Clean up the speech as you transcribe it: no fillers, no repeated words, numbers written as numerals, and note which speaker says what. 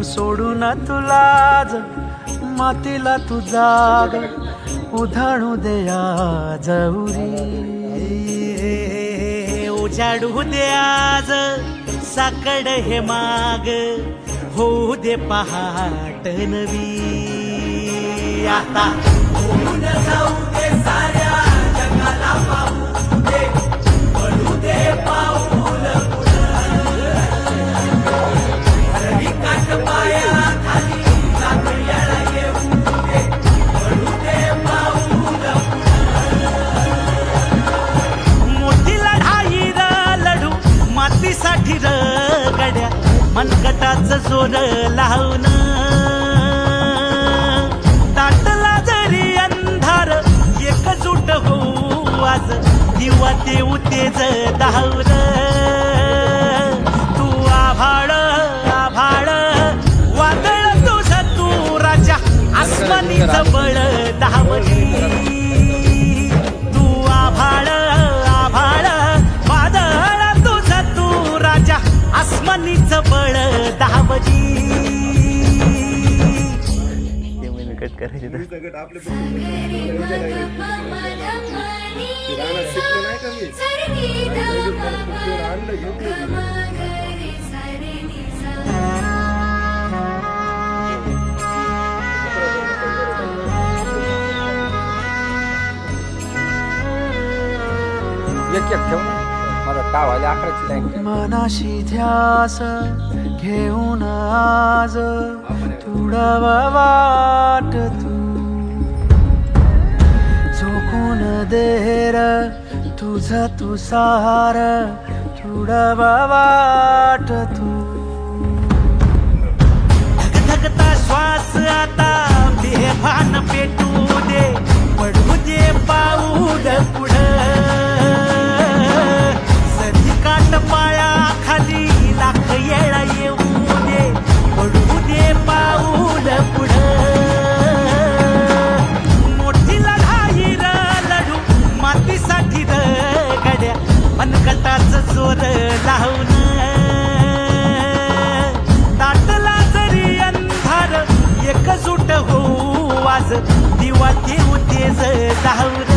Speaker 1: सोडून तुलाज मातीला तू जाग उधाणू दे आज उरी उजाडू दे आज साकड हे माग होऊ दे पहाट नवी आता होऊन जाऊ दे साऱ्या जगाला पाहू दे पडू दे पाऊल हरवी काट पाया खाली साखळ्याला येऊ दे पडू दे पाऊल मोठी लढाई लढू मातीसाठी गड्या मनगटाचं जोर लावून दाटला जरी अंधार एकजूट होऊ आज दिवा देऊ तेज धावून तू आभाळ आभाळ वादळ तुझं तू राजा आसमानीचं बळ धावली तू आभाळ आभाळ वादळ तुझं तू राजा आसमानीचं बळ धावली कट करायचे मनाशी ध्यास घेऊन आज तुडवा वाट तू झोकून देर तुझ तू सार तुडवा वाट तू धगधगता श्वास आता बेभान पेटू दे पडू दे पाऊल पुढं पाया खाली लाख येळा येऊ दे पडू दे पाऊल पुढं मोठी लढाई लढू मातीसाठी गड्या मनगटाचं जोर लावून दाटला जरी अंधार एकजूट होऊ आज दिवा देऊ तेज धावून